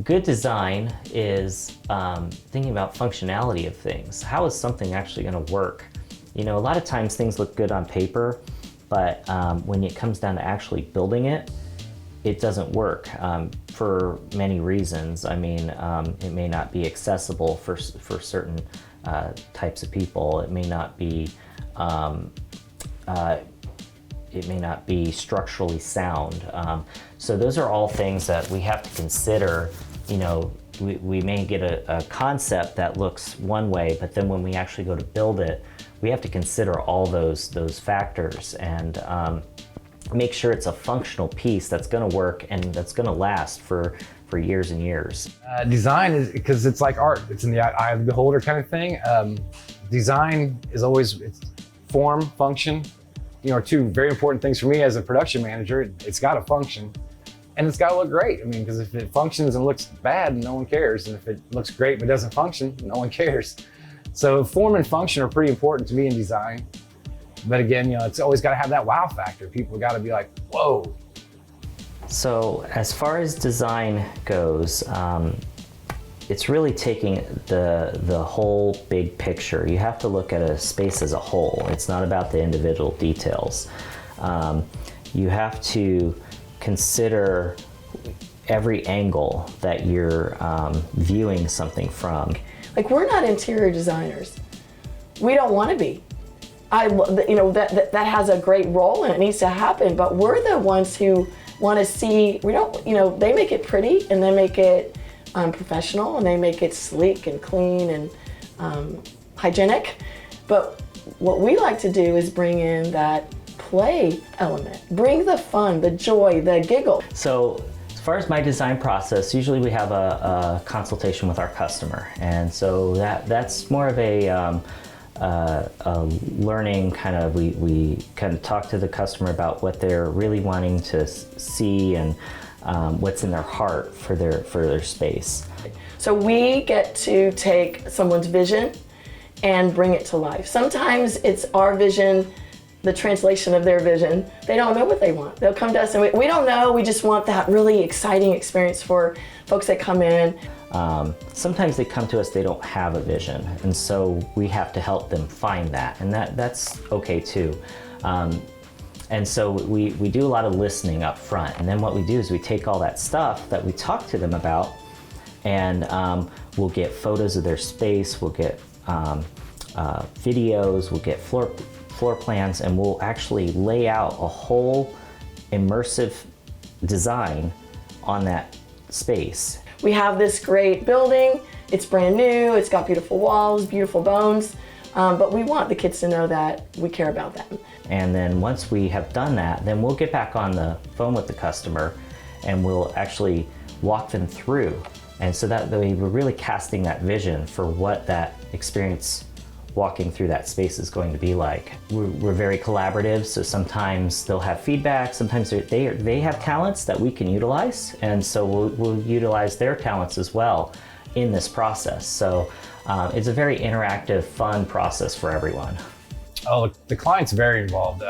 Good design is thinking about functionality of things. How is something actually going to work? You know, a lot of times things look good on paper, but when it comes down to actually building it, it doesn't work for many reasons. I mean, it may not be accessible for certain types of people. It may not be structurally sound. So those are all things that we have to consider. You know, we may get a concept that looks one way, but then when we actually go to build it, we have to consider all those factors and make sure it's a functional piece that's going to work and that's going to last for years and years. Design is, because it's like art, it's in the eye of the beholder kind of thing. Design is always, it's form, function, you know, are two very important things for me as a production manager. It's got to function and it's got to look great. I mean, because if it functions and looks bad, no one cares. And if it looks great but doesn't function, no one cares. So form and function are pretty important to me in design. But again, you know, it's always got to have that wow factor. People got to be like, whoa. So as far as design goes, it's really taking the whole big picture. You have to look at a space as a whole. It's not about the individual details. You have to consider every angle that you're viewing something from. Like, we're not interior designers. We don't want to be. You know, that has a great role and it needs to happen, but we're the ones who want to see, we don't, you know, they make it pretty and they make it professional and they make it sleek and clean and hygienic. But what we like to do is bring in that play element, bring the fun, the joy, the giggle. So as far as my design process, usually we have a consultation with our customer. And so that's more of a learning kind of, we kind of talk to the customer about what they're really wanting to see and what's in their heart for their space. So we get to take someone's vision and bring it to life. Sometimes it's our vision, the translation of their vision. They don't know what they want. They'll come to us and we don't know, we just want that really exciting experience for folks that come in. Sometimes they come to us, they don't have a vision, and so we have to help them find that, and that's okay too. And so we do a lot of listening up front, and then what we do is we take all that stuff that we talk to them about, and we'll get photos of their space, we'll get videos, we'll get floor plans, and we'll actually lay out a whole immersive design on that space. We have this great building, it's brand new, it's got beautiful walls, beautiful bones, but we want the kids to know that we care about them. And then once we have done that, then we'll get back on the phone with the customer and we'll actually walk them through. And so that way we're really casting that vision for what that experience walking through that space is going to be like. We're very collaborative, so sometimes they'll have feedback, sometimes they have talents that we can utilize, and so we'll utilize their talents as well in this process. So it's a very interactive, fun process for everyone. Oh, the client's very involved.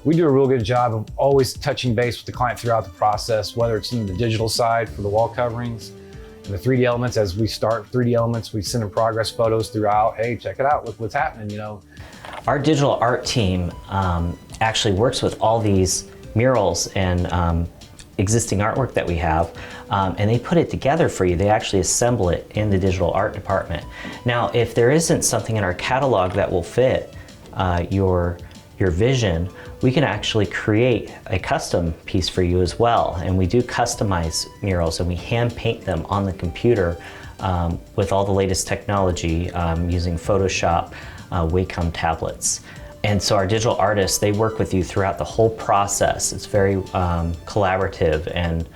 We do a real good job of always touching base with the client throughout the process, whether it's in the digital side for the wall coverings, and the 3D elements. As we start 3D elements, we send them progress photos throughout. Hey, check it out, look what's happening, you know. Our digital art team actually works with all these murals and existing artwork that we have, and they put it together for you. They actually assemble it in the digital art department. Now, if there isn't something in our catalog that will fit your vision, we can actually create a custom piece for you as well. And we do customize murals and we hand paint them on the computer with all the latest technology using Photoshop, Wacom tablets. And so our digital artists, they work with you throughout the whole process. It's very collaborative, and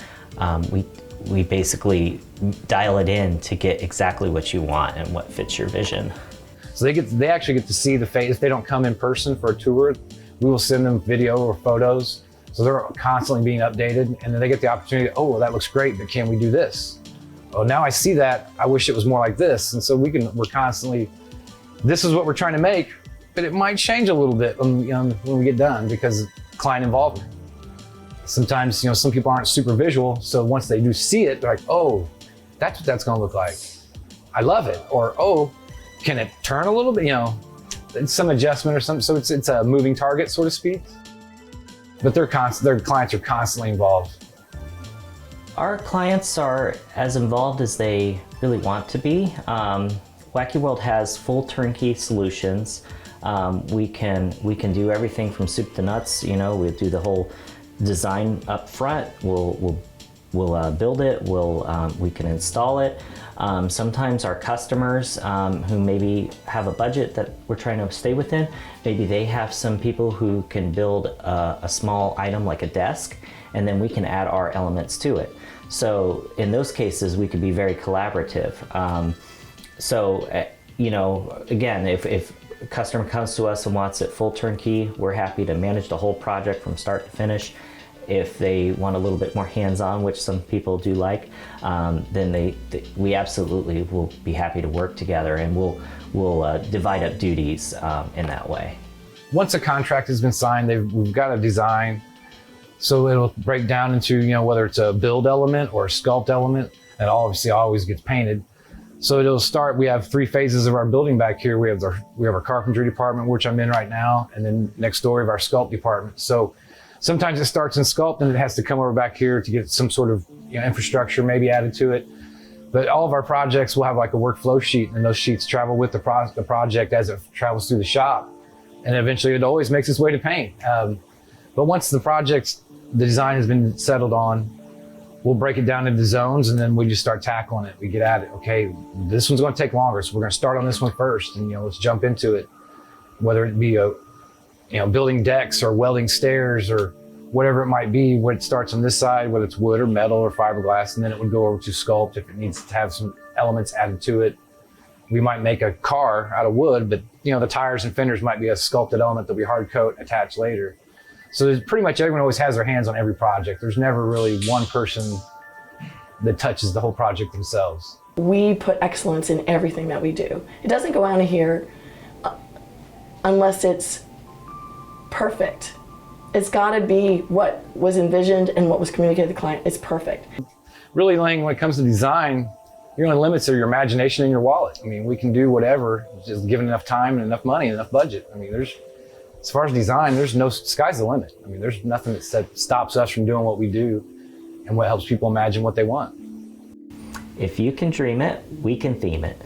we basically dial it in to get exactly what you want and what fits your vision. So they actually get to see the face. If they don't come in person for a tour, we will send them video or photos. So they're constantly being updated, and then they get the opportunity, oh, well, that looks great, but can we do this? Oh, now I see that, I wish it was more like this. And so we're constantly, this is what we're trying to make, but it might change a little bit when we get done because client involvement. Sometimes, some people aren't super visual, so once they do see it, they're like, oh, that's what that's going to look like. I love it. Or, oh, can it turn a little bit? You know, it's some adjustment or something. So it's a moving target, so to speak. But their clients are constantly involved. Our clients are as involved as they really want to be. Wacky World has full turnkey solutions. We can do everything from soup to nuts. You know, we do the whole design up front. We'll build it. We can install it. Sometimes our customers who maybe have a budget that we're trying to stay within, maybe they have some people who can build a small item like a desk, and then we can add our elements to it. So in those cases, we could be very collaborative. You know, again, if a customer comes to us and wants it full turnkey, we're happy to manage the whole project from start to finish. If they want a little bit more hands-on, which some people do like, then we absolutely will be happy to work together, and we'll divide up duties in that way. Once a contract has been signed, we've got a design. So it'll break down into, you know, whether it's a build element or a sculpt element, that obviously always gets painted. So it'll start, we have 3 phases of our building back here. We have our carpentry department, which I'm in right now, and then next door we have our sculpt department. So sometimes it starts in sculpt and it has to come over back here to get some sort of, you know, infrastructure maybe added to it. But all of our projects will have like a workflow sheet, and those sheets travel with the project as it travels through the shop. And eventually it always makes its way to paint. But once the design has been settled on, we'll break it down into zones, and then we just start tackling it. We get at it. Okay, this one's going to take longer, so we're going to start on this one first, and, you know, let's jump into it. Whether it be building decks or welding stairs or whatever it might be, when it starts on this side, whether it's wood or metal or fiberglass, and then it would go over to sculpt if it needs to have some elements added to it. We might make a car out of wood, but, you know, the tires and fenders might be a sculpted element that'll be hard coat attached later. So there's pretty much everyone always has their hands on every project. There's never really one person that touches the whole project themselves. We put excellence in everything that we do. It doesn't go out of here unless it's perfect. It's got to be what was envisioned and what was communicated to the client. It's perfect. Really, Lang, when it comes to design, your only limits are your imagination and your wallet. I mean, we can do whatever, just given enough time and enough money and enough budget. I mean, as far as design, there's no sky's the limit. I mean, there's nothing that stops us from doing what we do and what helps people imagine what they want. If you can dream it, we can theme it.